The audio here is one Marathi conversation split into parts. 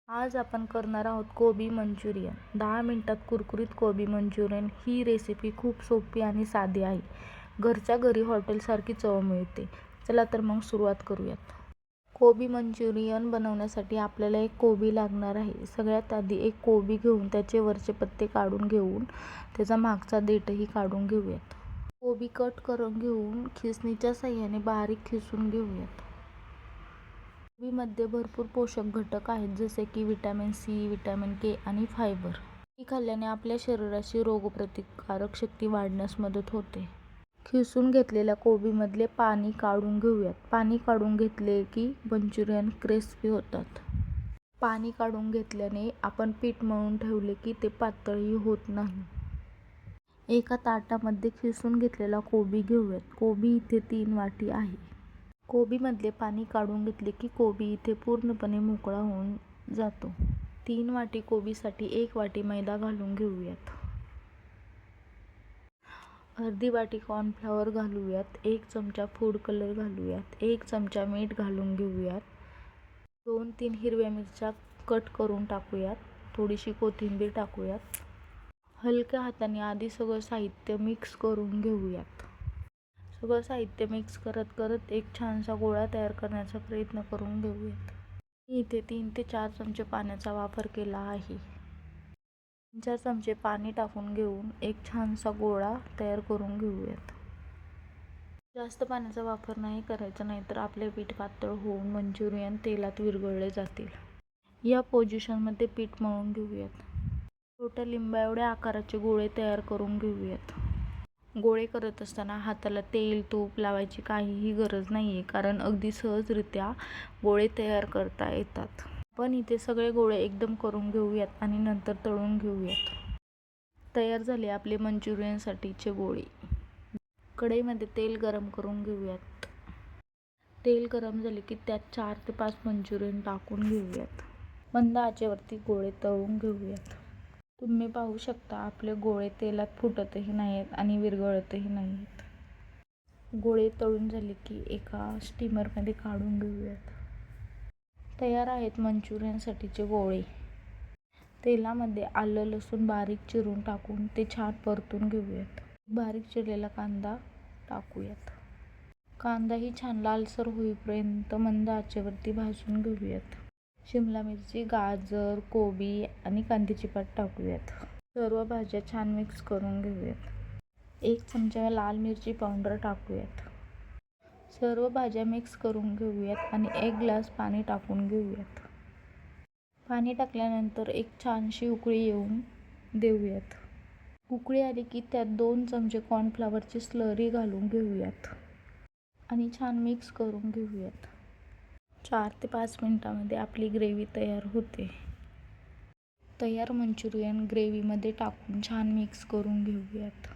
आज आपण करणार आहोत कोबी मंचुरियन. 10 मिनिटात कुरकुरीत कोबी मंचुरियन. ही रेसिपी खूप सोपी आणि साधी आहे. घरच्या घरी हॉटेलसारखी चव मिळते. चला तर मग सुरुवात करूयात. कोबी मंचुरियन बनवण्यासाठी आपल्याला एक कोबी लागणार आहे. सगळ्यात आधी एक कोबी घेऊन त्याचे वरचे पत्ते काढून घेऊन त्याचा मागचा देठही काढून घेऊयात. कोबी कट करून घेऊन खिसणीच्या साहाय्याने बारीक खिसून घेऊयात. कोबीमध्ये भरपूर पोषक घटक आहेत, जसे की व्हिटॅमिन सी, व्हिटॅमिन के आणि फायबर. ही खाल्ल्याने आपल्या शरीराची रोगप्रतिकारक शक्ती वाढण्यास मदत होते. खिसून घेतलेल्या कोबीमधले पाणी काढून घेऊयात. पाणी काढून घेतले की मंचुरियन क्रिस्पी होतात. पाणी काढून घेतल्याने आपण पीठ मळून ठेवले की ते पातळही होत नाही. एका ताटामध्ये खिसून घेतलेला कोबी घेऊयात. कोबी इथे 3 वाटी आहे. कोबीमधले पाणी काढून घेतले की कोबी इथे पूर्णपणे मोकळा होऊन जातो. 3 वाटी कोबीसाठी 1 वाटी मैदा घालून घेऊयात. अर्धी वाटी कॉर्नफ्लॉवर घालूयात. 1 चमचा फूड कलर घालूयात. 1 चमचा मीठ घालून घेऊयात. 2-3 हिरव्या मिरच्या कट करून टाकूयात. थोडीशी कोथिंबीर टाकूयात. हलक्या हाताने आधी सगळं साहित्य मिक्स करून घेऊयात. सगळं साहित्य मिक्स करत करत एक छानसा गोळा तयार करण्याचा प्रयत्न करून घेऊयात. मी इथे 3 ते 4 चमचे पाण्याचा वापर केला आहे. 3-4 चमचे पाणी टाकून घेऊन एक छानसा गोळा तयार करून घेऊयात. जास्त पाण्याचा वापर नाही करायचा, नाहीतर आपले पीठ पातळ होऊन मंचुरियन तेलात विरघळले जातील. या पोझिशनमध्ये पीठ मळून घेऊयात. छोट्या लिंबाएवढ्या आकाराचे गोळे तयार करून घेऊयात. गोळे करत असताना हाताला तेल, तूप लावायची काहीही गरज नाहीये, कारण अगदी सहजरित्या गोळे तयार करता येतात. आपण इथे सगळे गोळे एकदम करून घेऊयात आणि नंतर तळून घेऊयात. तयार झाले आपले मंचुरियनसाठीचे गोळे. कढईमध्ये तेल गरम करून घेऊयात. तेल गरम झाले की त्यात 4 ते 5 मंचुरियन टाकून घेऊयात. मंद आचेवरती गोळे तळून घेऊयात. तुम्ही पाहू शकता, आपले गोळे तेलात फुटतही नाहीत आणि विरघळतही नाहीत. गोळे तळून झाले की एका स्टीमरमध्ये काढून घेऊयात. तयार आहेत मंचुरियनसाठीचे गोळे. तेलामध्ये आलं लसूण बारीक चिरून टाकून ते छान परतून घेऊयात. बारीक चिरलेला कांदा टाकूयात. कांदाही छान लालसर होईपर्यंत मंद आचेवरती भाजून घेऊयात. शिमला मिरची, गाजर, कोबी आणि कांद्याची पात टाकूयात. सर्व भाज्या छान मिक्स करून घेऊयात. 1 चमचा लाल मिरची पावडर टाकूयात. सर्व भाज्या मिक्स करून घेऊयात आणि 1 ग्लास पाणी टाकून घेऊयात. पाणी टाकल्यानंतर एक छानशी उकळी येऊन देऊयात. उकळी आली की त्यात 2 चमचे कॉर्नफ्लॉवरची स्लरी घालून घेऊयात आणि छान मिक्स करून घेऊयात. 4 ते 5 मिनिटांमध्ये आपली ग्रेव्ही तयार होते. तयार मंचुरियन ग्रेव्हीमध्ये टाकून छान मिक्स करून घेऊयात.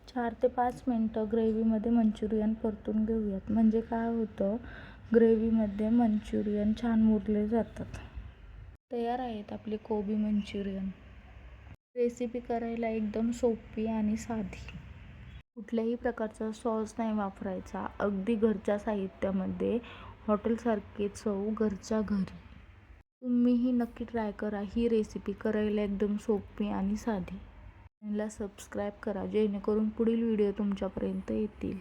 4 ते 5 मिनिटं ग्रेव्हीमध्ये मंचुरियन परतून घेऊयात. म्हणजे काय होतं, ग्रेव्हीमध्ये मंचुरियन छान मुरले जातात. तयार आहेत आपले कोबी मंचुरियन. रेसिपी करायला एकदम सोपी आणि साधी. कुठल्याही प्रकारचा सॉस नाही वापरायचा. अगदी घरच्या साहित्यामध्ये हॉटेलसारखी चव घरच्या घरी. तुम्हीही नक्की ट्राय करा. ही रेसिपी करायला एकदम सोपी आणि साधी. चॅनलला सबस्क्राईब करा, जेणेकरून पुढील व्हिडिओ तुमच्यापर्यंत येतील.